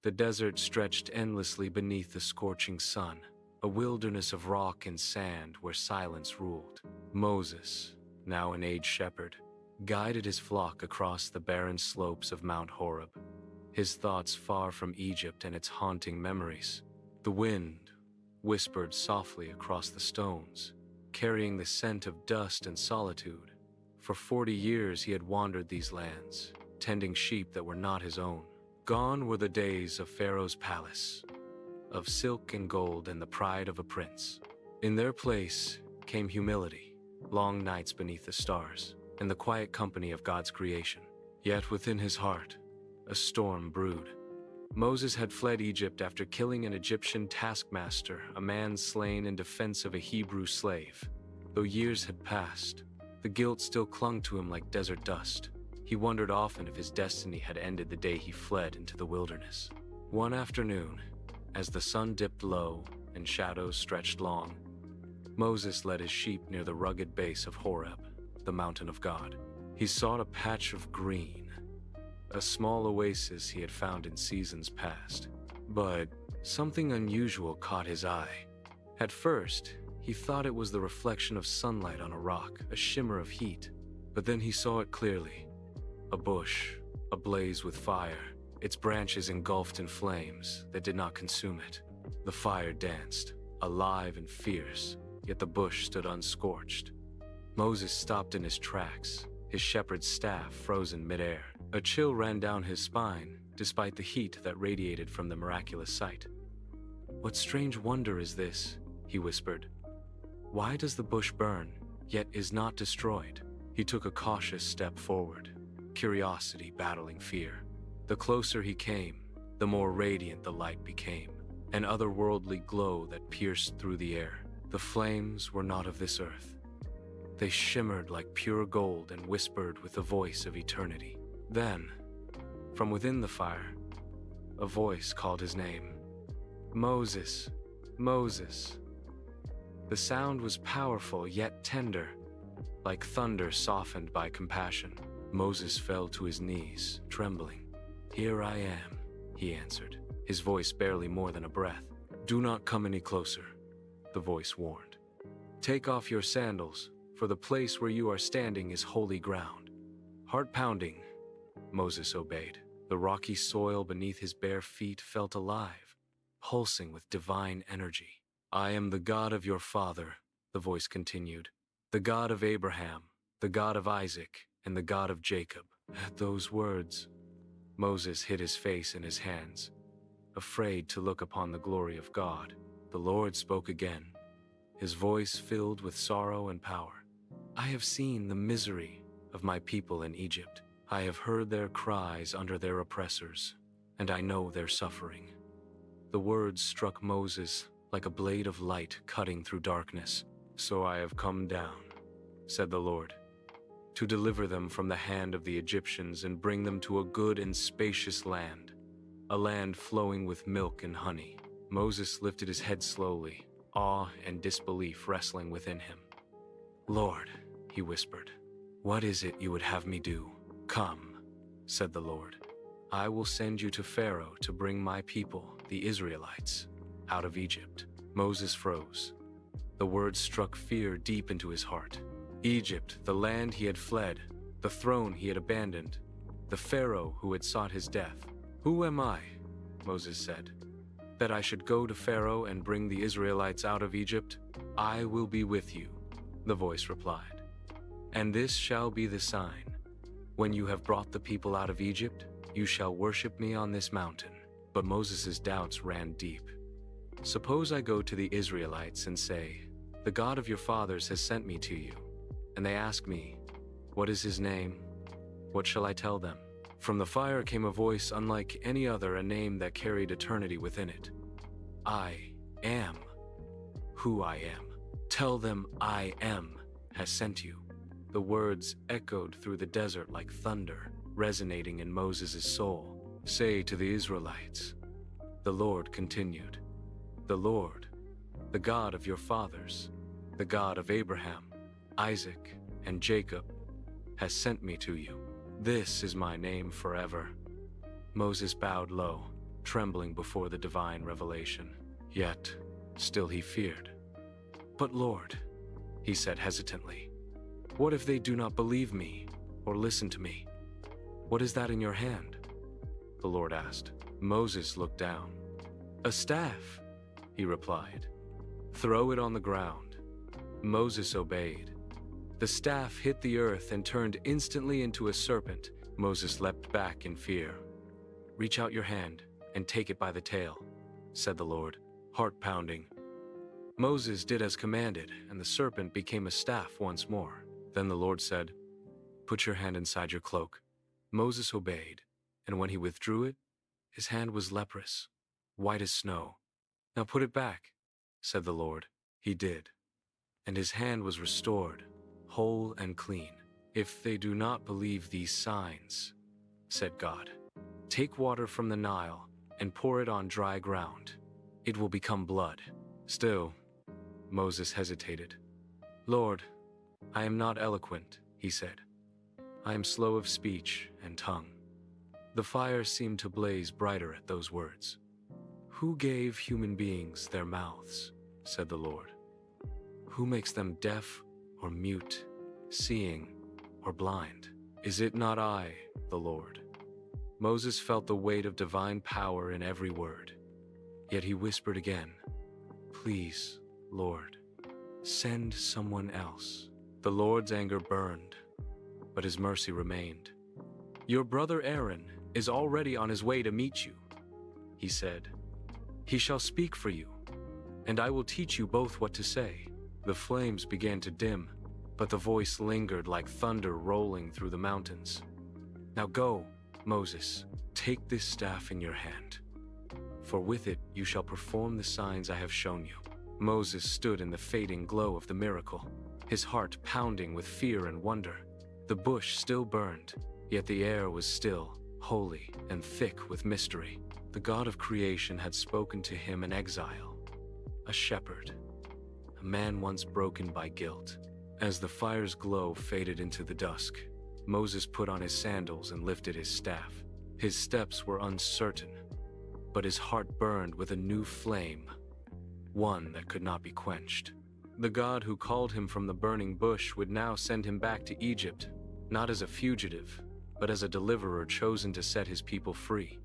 The desert stretched endlessly beneath the scorching sun, a wilderness of rock and sand where silence ruled. Moses, now an aged shepherd, guided his flock across the barren slopes of Mount Horeb, his thoughts far from Egypt and its haunting memories. The wind whispered softly across the stones, carrying the scent of dust and solitude. For 40 years he had wandered these lands, tending sheep that were not his own. Gone were the days of Pharaoh's palace, of silk and gold and the pride of a prince. In their place came humility, long nights beneath the stars, and the quiet company of God's creation. Yet within his heart, a storm brewed. Moses had fled Egypt after killing an Egyptian taskmaster, a man slain in defense of a Hebrew slave. Though years had passed, the guilt still clung to him like desert dust. He wondered often if his destiny had ended the day he fled into the wilderness. One afternoon, as the sun dipped low and shadows stretched long, Moses led his sheep near the rugged base of Horeb, the mountain of God. He sought a patch of green, a small oasis he had found in seasons past. But something unusual caught his eye. At first, he thought it was the reflection of sunlight on a rock, a shimmer of heat. But then he saw it clearly. A bush, ablaze with fire, its branches engulfed in flames that did not consume it. The fire danced, alive and fierce, yet the bush stood unscorched. Moses stopped in his tracks, his shepherd's staff frozen midair. A chill ran down his spine, despite the heat that radiated from the miraculous sight. "What strange wonder is this?" he whispered. "Why does the bush burn, yet is not destroyed?" He took a cautious step forward, curiosity battling fear. The closer he came, the more radiant the light became, an otherworldly glow that pierced through the air. The flames were not of this earth. They shimmered like pure gold and whispered with the voice of eternity. Then, from within the fire, a voice called his name. "Moses, Moses." The sound was powerful yet tender, like thunder softened by compassion. Moses fell to his knees, trembling. "Here I am," he answered, his voice barely more than a breath. "Do not come any closer," the voice warned. "Take off your sandals, for the place where you are standing is holy ground." Heart pounding, Moses obeyed. The rocky soil beneath his bare feet felt alive, pulsing with divine energy. "I am the God of your father," the voice continued, "the God of Abraham, the God of Isaac, and the God of Jacob." At those words, Moses hid his face in his hands, afraid to look upon the glory of God. The Lord spoke again, his voice filled with sorrow and power. "I have seen the misery of my people in Egypt. I have heard their cries under their oppressors, and I know their suffering." The words struck Moses like a blade of light cutting through darkness. "So I have come down," said the Lord, "to deliver them from the hand of the Egyptians and bring them to a good and spacious land, a land flowing with milk and honey." Moses lifted his head slowly, awe and disbelief wrestling within him. "Lord," he whispered, "what is it you would have me do?" "Come," said the Lord. "I will send you to Pharaoh to bring my people, the Israelites, out of Egypt." Moses froze. The words struck fear deep into his heart. Egypt, the land he had fled, the throne he had abandoned, the Pharaoh who had sought his death. "Who am I," Moses said, "that I should go to Pharaoh and bring the Israelites out of Egypt?" "I will be with you," the voice replied. "And this shall be the sign. When you have brought the people out of Egypt, you shall worship me on this mountain." But Moses' doubts ran deep. "Suppose I go to the Israelites and say, 'The God of your fathers has sent me to you,' and they ask me, 'What is his name?' What shall I tell them?" From the fire came a voice unlike any other, a name that carried eternity within it. "I am who I am. Tell them I am has sent you." The words echoed through the desert like thunder, resonating in Moses' soul. "Say to the Israelites," the Lord continued, "the Lord, the God of your fathers, the God of Abraham, Isaac, and Jacob, has sent me to you. This is my name forever." Moses bowed low, trembling before the divine revelation. Yet, still he feared. "But Lord," he said hesitantly, "what if they do not believe me or listen to me? What is that in your hand?" The Lord asked. Moses looked down. "A staff," he replied. "Throw it on the ground." Moses obeyed. The staff hit the earth and turned instantly into a serpent. Moses leapt back in fear. "Reach out your hand and take it by the tail," said the Lord, heart pounding. Moses did as commanded, and the serpent became a staff once more. Then the Lord said, "Put your hand inside your cloak." Moses obeyed, and when he withdrew it, his hand was leprous, white as snow. "Now put it back," said the Lord. He did, and his hand was restored, whole and clean. "If they do not believe these signs," said God, "take water from the Nile and pour it on dry ground. It will become blood." Still, Moses hesitated. "Lord, I am not eloquent," he said. "I am slow of speech and tongue." The fire seemed to blaze brighter at those words. "Who gave human beings their mouths?" said the Lord. "Who makes them deaf or mute, seeing or blind? Is it not I, the Lord?" Moses felt the weight of divine power in every word. Yet he whispered again, "Please, Lord, send someone else." The Lord's anger burned, but his mercy remained. "Your brother Aaron is already on his way to meet you," he said. "He shall speak for you, and I will teach you both what to say." The flames began to dim, but the voice lingered like thunder rolling through the mountains. "Now go, Moses, take this staff in your hand, for with it you shall perform the signs I have shown you." Moses stood in the fading glow of the miracle, his heart pounding with fear and wonder. The bush still burned, yet the air was still, holy, and thick with mystery. The God of creation had spoken to him in exile, a shepherd, a man once broken by guilt. As the fire's glow faded into the dusk, Moses put on his sandals and lifted his staff. His steps were uncertain, but his heart burned with a new flame, one that could not be quenched. The God who called him from the burning bush would now send him back to Egypt, not as a fugitive, but as a deliverer chosen to set his people free.